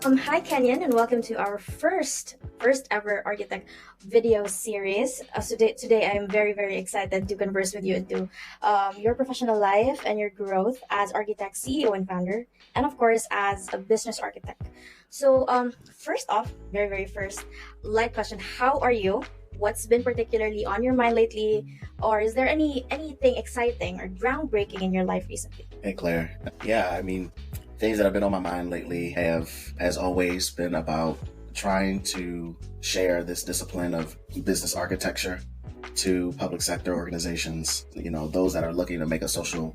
Hi Kenyan, and welcome to our first ever ARGITEK video series. Today I am very excited to converse with you into your professional life and your growth as Architect CEO and founder, and of course as a business architect. So first off, very first, light question: How are you? What's been particularly on your mind lately, or is there anything exciting or groundbreaking in your life recently? Hey Claire. Yeah, I mean, things that have been on my mind lately have, as always, been about trying to share this discipline of business architecture to public sector organizations, those that are looking to make some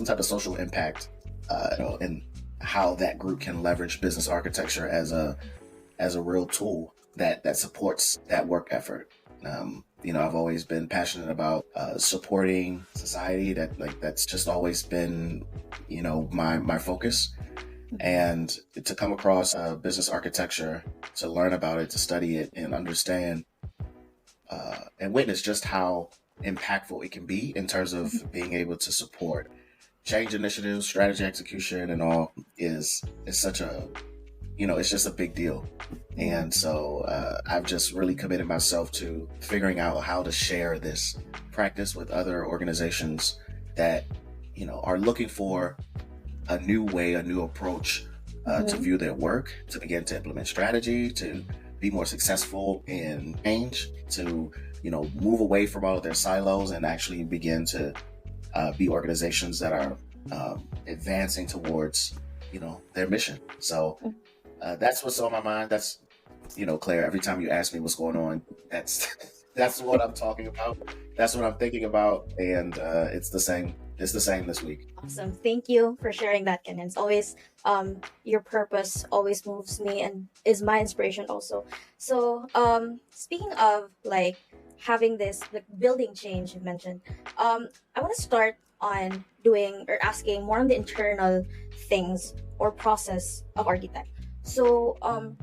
type of social impact, and how that group can leverage business architecture as a real tool that supports that work effort. I've always been passionate about supporting society. That's just always been, my focus. And to come across business architecture, to learn about it, to study it, and understand and witness just how impactful it can be in terms of being able to support change initiatives, strategy execution, and all is such a it's just a big deal. And so I've just really committed myself to figuring out how to share this practice with other organizations that, are looking for a new way, a new approach to view their work, to begin to implement strategy, to be more successful in change, to, move away from all of their silos and actually begin to be organizations that are advancing towards, their mission. So that's what's on my mind. That's, Claire, every time you ask me what's going on, that's that's what I'm talking about. That's what I'm thinking about. And it's the same. It's the same this week. Awesome. Thank you for sharing that, Ken. It's always your purpose always moves me and is my inspiration also. So speaking of like having this like building change you mentioned, I want to start on doing or asking more on the internal things or process of architect. So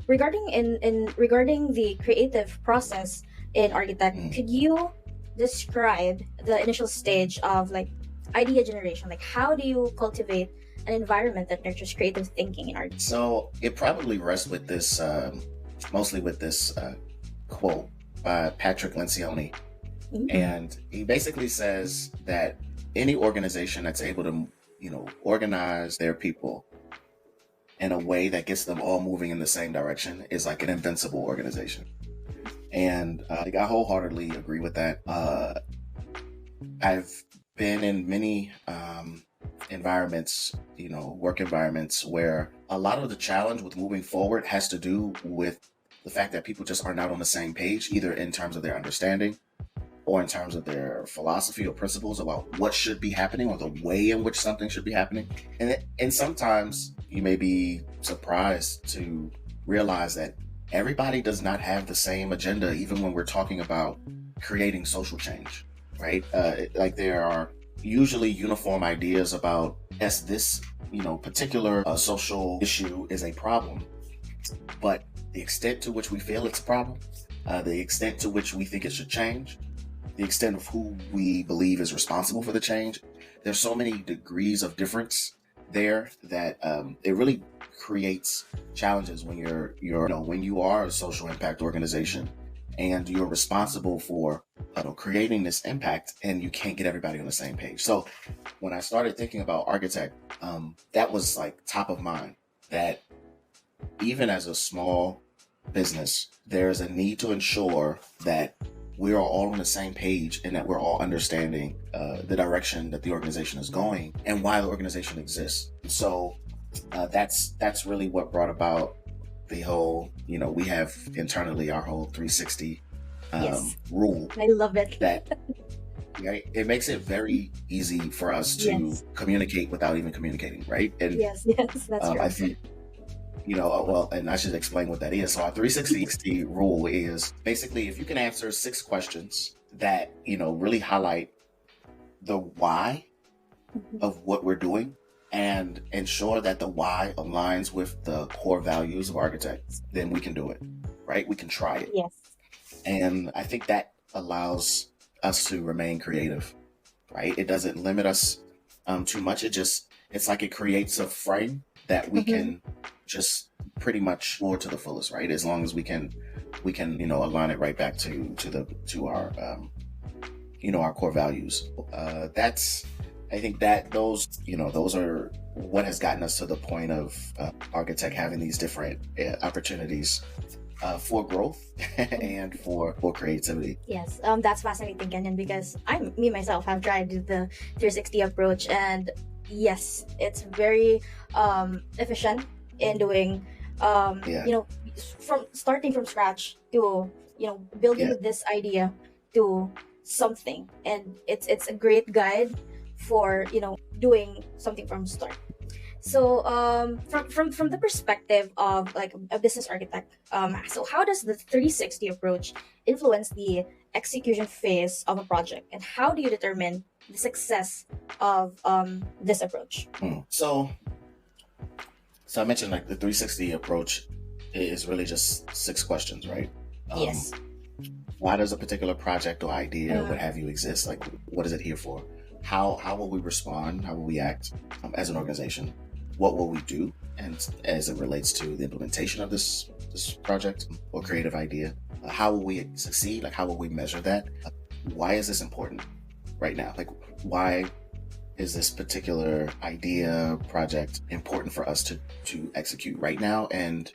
regarding the creative process in architect, could you describe the initial stage of like idea generation? Like, how do you cultivate an environment that nurtures creative thinking in art? So it probably rests with this, mostly with this quote by Patrick Lencioni. And he basically says that any organization that's able to, organize their people in a way that gets them all moving in the same direction is like an invincible organization. And I wholeheartedly agree with that. I've been in many environments, work environments, where a lot of the challenge with moving forward has to do with the fact that people just are not on the same page, either in terms of their understanding or in terms of their philosophy or principles about what should be happening or the way in which something should be happening. And sometimes you may be surprised to realize that everybody does not have the same agenda, even when we're talking about creating social change, right? Like there are usually uniform ideas about this, particular social issue is a problem, but the extent to which we feel it's a problem, the extent to which we think it should change, the extent of who we believe is responsible for the change, there's so many degrees of difference there that it really creates challenges when when you are a social impact organization and you're responsible for creating this impact and you can't get everybody on the same page. So when I started thinking about ARGITEK, that was like top of mind, that even as a small business, there's a need to ensure that we are all on the same page and that we're all understanding the direction that the organization is going and why the organization exists. So that's really what brought about the whole, we have internally our whole 360 rule. I love it. That right, it makes it very easy for us to communicate without even communicating, right? And yes, that's true. I think, well, and I should explain what that is. So our 360 rule is basically if you can answer 6 questions that, really highlight the why of what we're doing and ensure that the why aligns with the core values of architects, then we can do it, right? We can try it. Yes. And I think that allows us to remain creative, right? It doesn't limit us too much. It's like it creates a frame that we can just pretty much more to the fullest, right? As long as we can align it right back to our our core values. I think that those are what has gotten us to the point of ARGITEK having these different opportunities for growth and for creativity. Yes, that's fascinating, Kenyon, because me myself have tried the 360 approach, and yes, it's very efficient in doing Yeah. from starting from scratch to building Yeah. this idea to something, and it's a great guide for doing something from start. So from the perspective of like a business architect, so how does the 360 approach influence the execution phase of a project, and how do you determine the success of this approach? So I mentioned like the 360 approach is really just 6 questions, right? Yes. Why does a particular project or idea, what have you, exist? Like, what is it here for? How will we respond? How will we act as an organization? What will we do, and as it relates to the implementation of this project or creative idea? How will we succeed? Like, how will we measure that? Why is this important right now? Like, why is this particular idea, project important for us to execute right now? And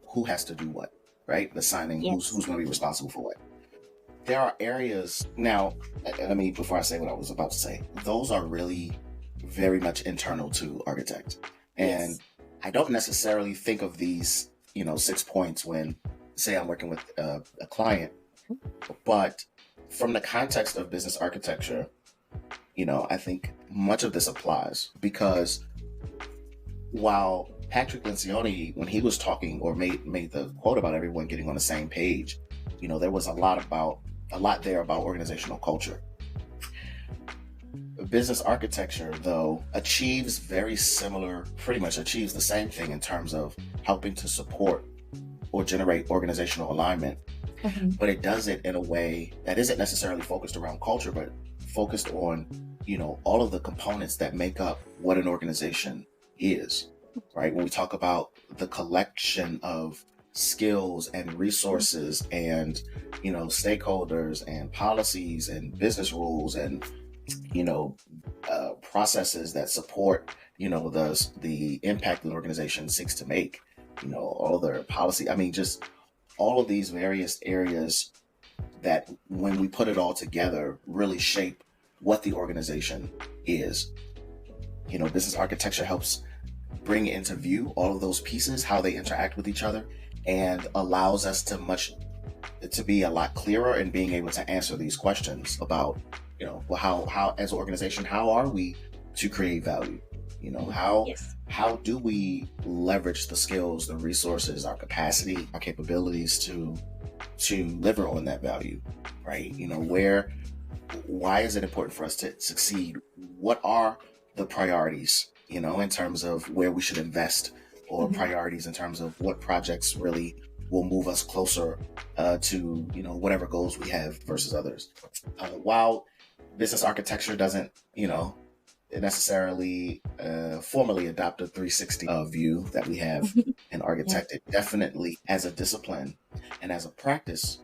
who has to do what, right? The signing, Yes. who's going to be responsible for what? There are areas now, let me, before I say what I was about to say, those are really very much internal to ARGITEK. And Yes. I don't necessarily think of these, 6 points when, say, I'm working with a client, but from the context of business architecture, I think much of this applies, because while Patrick Lencioni, when he was talking or made the quote about everyone getting on the same page, there was a lot there about organizational culture. Business architecture, though, pretty much achieves the same thing in terms of helping to support or generate organizational alignment. But it does it in a way that isn't necessarily focused around culture, but focused on, all of the components that make up what an organization is, right? When we talk about the collection of skills and resources and, stakeholders and policies and business rules and, processes that support, the impact an organization seeks to make, all their policy. I mean, just all of these various areas that, when we put it all together, really shape what the organization is. Business architecture helps bring into view all of those pieces, how they interact with each other, and allows us to be a lot clearer in being able to answer these questions about, how as an organization, how are we to create value? Yes. How do we leverage the skills, the resources, our capacity, our capabilities to deliver on that value, right? Why is it important for us to succeed? What are the priorities, in terms of where we should invest, or priorities in terms of what projects really will move us closer to, whatever goals we have versus others. While business architecture doesn't, necessarily formally adopt a 360 view that we have in ARGITEK, it definitely, as a discipline and as a practice,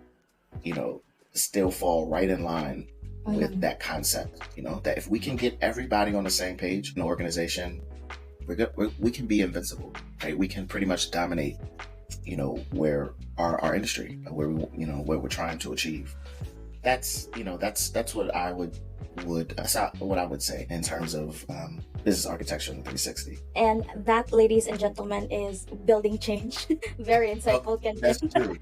still fall right in line with that concept. That if we can get everybody on the same page in an organization, we can be invincible, right? We can pretty much dominate, where our industry, where we're trying to achieve. That's what I would say in terms of business architecture in 360. And that, ladies and gentlemen, is building change. Very insightful, Kenyon. That's true.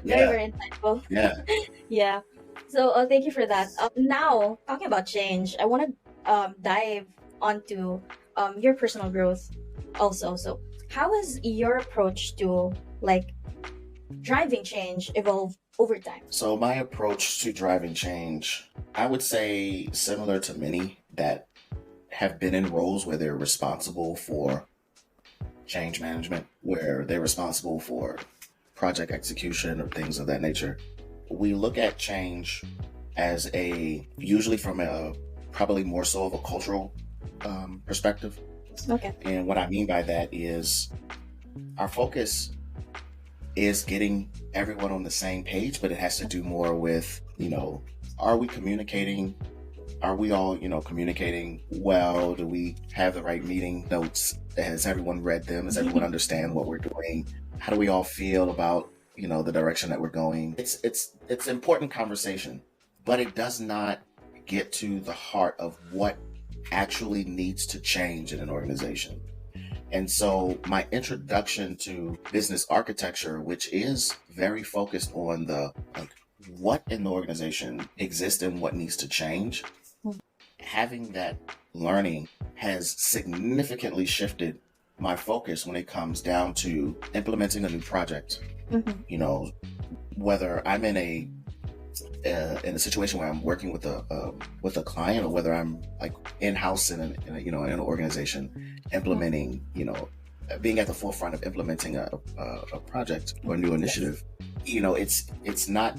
Very insightful. Yeah. Yeah. So thank you for that. Now, talking about change, I want to dive onto your personal growth also. So how has your approach to like driving change evolved over time? So my approach to driving change, I would say, similar to many that have been in roles where they're responsible for change management, where they're responsible for project execution or things of that nature. We look at change as usually from a probably more so of a cultural perspective. Okay. And what I mean by that is our focus is getting everyone on the same page, but it has to do more with, are we communicating? Are we all, communicating well? Do we have the right meeting notes? Has everyone read them? Does everyone understand what we're doing? How do we all feel about, the direction that we're going? It's important conversation, but it does not get to the heart of what actually needs to change in an organization. And so my introduction to business architecture, which is very focused on what in the organization exists and what needs to change, having that learning has significantly shifted my focus when it comes down to implementing a new project. Whether I'm in a situation where I'm working with a client, or whether I'm like in-house in an organization implementing, being at the forefront of implementing a project or a new initiative. It's not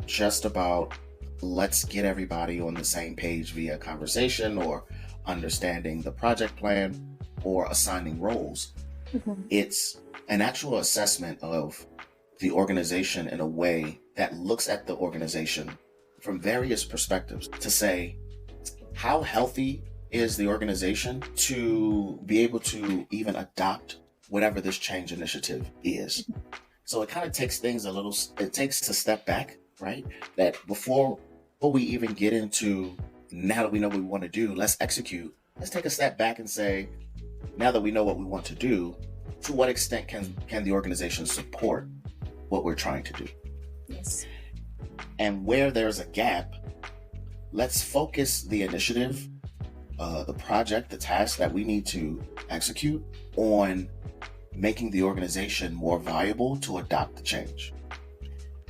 just about let's get everybody on the same page via conversation or understanding the project plan or assigning roles. It's an actual assessment of the organization in a way that looks at the organization from various perspectives to say, how healthy is the organization to be able to even adopt whatever this change initiative is? So it kind of takes things it takes a step back, right? That before we even get into, now that we know what we want to do, let's execute. Let's take a step back and say, now that we know what we want to do, to what extent can the organization support what we're trying to do? Yes. And where there's a gap, let's focus the initiative, the project, the task that we need to execute on making the organization more viable to adopt the change.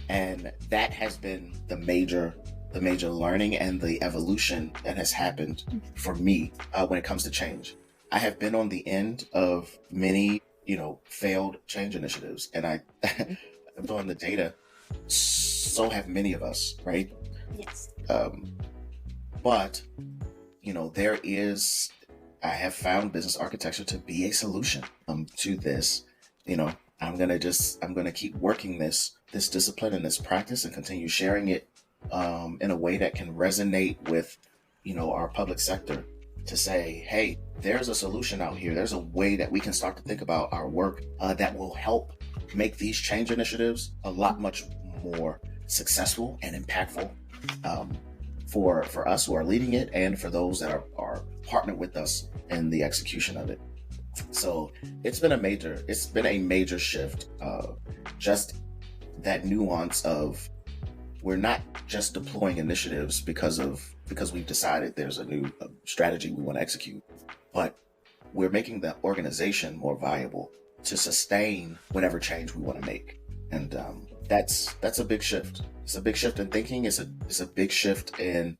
And that has been the major learning and the evolution that has happened for me when it comes to change. I have been on the end of many, failed change initiatives, and I'm on the data. So have many of us, right? Yes. But I have found business architecture to be a solution to this. I'm gonna keep working this discipline and this practice and continue sharing it in a way that can resonate with, our public sector, to say, hey, there's a solution out here. There's a way that we can start to think about our work that will help make these change initiatives a lot much more successful and impactful for us who are leading it, and for those that are partnered with us in the execution of it. So it's been a major shift. Just that nuance of, we're not just deploying initiatives because we've decided there's a new strategy we want to execute, but we're making the organization more viable to sustain whatever change we want to make. And that's a big shift. It's a big shift in thinking. It's a big shift in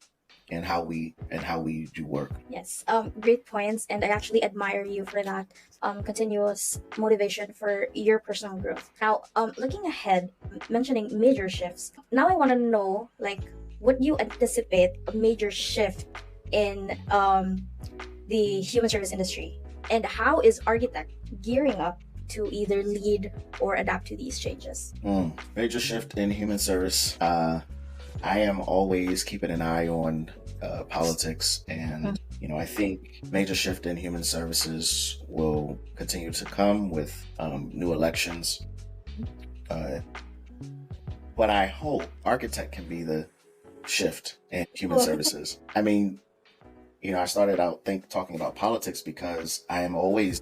how we do work. Yes, great points, and I actually admire you for that continuous motivation for your personal growth. Now, looking ahead, mentioning major shifts, now I want to know, what you anticipate a major shift in the human service industry, and how is ARGITEK gearing up to either lead or adapt to these changes? Major shift in human service. I am always keeping an eye on politics, and I think major shift in human services will continue to come with new elections. But I hope ARGITEK can be the shift in human services. I mean, I started out talking about politics because I am always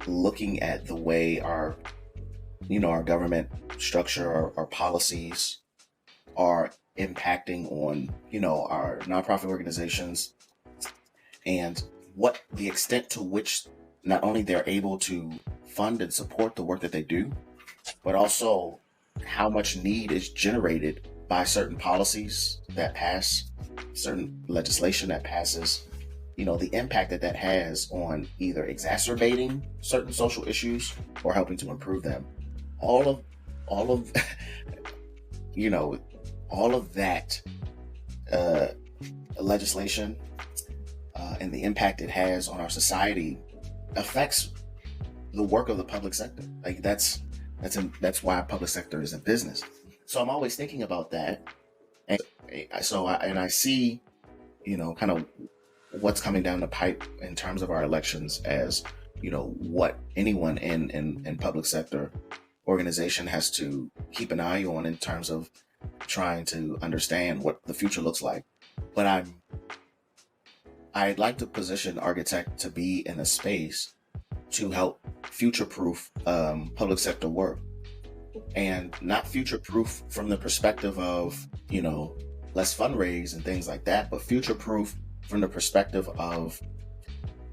looking at the way our government structure, our policies are impacting on, our nonprofit organizations, and what the extent to which not only they're able to fund and support the work that they do, but also how much need is generated by certain policies that pass, certain legislation that passes, the impact that has on either exacerbating certain social issues or helping to improve them. All of all of that legislation and the impact it has on our society affects the work of the public sector. Like that's why public sector is in business. So I'm always thinking about that, and I see, kind of what's coming down the pipe in terms of our elections as, what anyone in public sector organization has to keep an eye on in terms of trying to understand what the future looks like. But I'd like to position ARGITEK to be in a space to help future-proof public sector work, and not future-proof from the perspective of, let's fundraise and things like that, but future-proof from the perspective of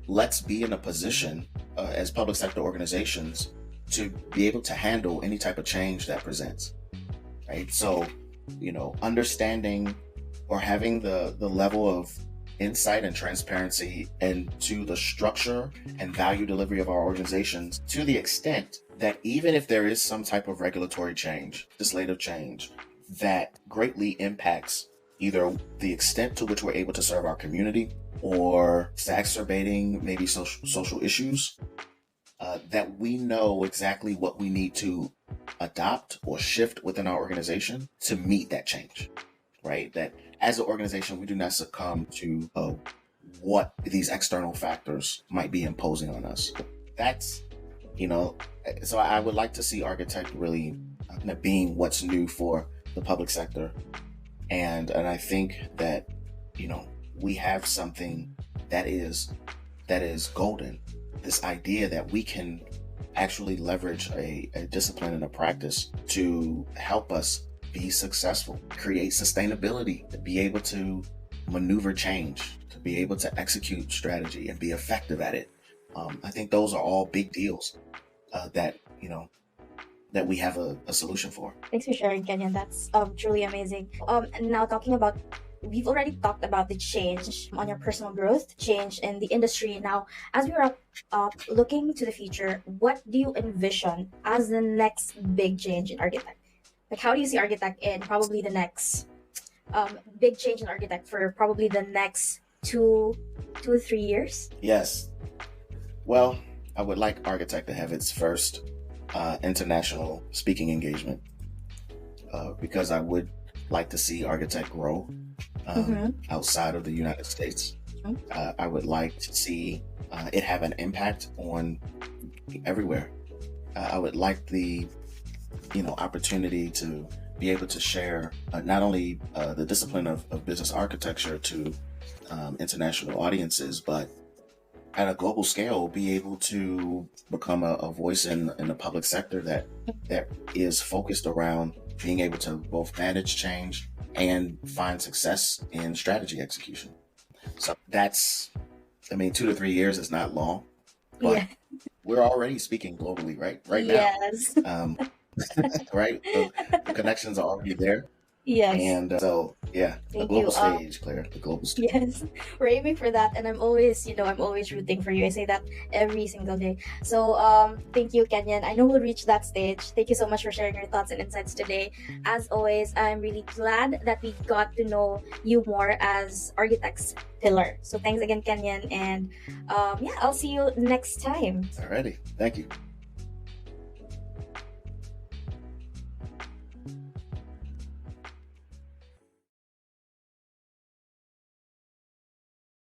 let's be in a position as public sector organizations to be able to handle any type of change that presents, right? So, understanding or having the level of insight and transparency into the structure and value delivery of our organizations, to the extent that even if there is some type of regulatory change, legislative change, that greatly impacts either the extent to which we're able to serve our community or exacerbating maybe social issues, that we know exactly what we need to adopt or shift within our organization to meet that change, right? That as an organization, we do not succumb to what these external factors might be imposing on us. That's, so I would like to see ARGITEK really being what's new for the public sector. And I think that, we have something that is golden. This idea that we can actually leverage a discipline and a practice to help us be successful, create sustainability, to be able to maneuver change, to be able to execute strategy and be effective at it. I think those are all big deals that we have a solution for. Thanks for sharing, Kenyan. That's truly amazing. And now we've already talked about the change on your personal growth, change in the industry. Now, as we wrap up, looking to the future, what do you envision as the next big change in ARGITEK? Like, how do you see ARGITEK in probably the next big change in ARGITEK for probably the next two or 3 years? Yes. Well, I would like ARGITEK to have its first international speaking engagement, because I would like to see ARGITEK grow outside of the United States. I would like to see it have an impact on everywhere. I would like the opportunity to be able to share not only the discipline of business architecture to international audiences, but at a global scale, be able to become a voice in the public sector that is focused around being able to both manage change and find success in strategy execution. So that's, 2 to 3 years is not long, but we're already speaking globally, right now. Yes. Right? The connections are already there. Yes. And so, the global stage, Claire, the global stage. Yes, we're aiming for that, and I'm always rooting for you. I say that every single day. So, thank you, Kenyan. I know we'll reach that stage. Thank you so much for sharing your thoughts and insights today. As always, I'm really glad that we got to know you more as ARGITEK's pillar. So, thanks again, Kenyan, and I'll see you next time. Alrighty, thank you.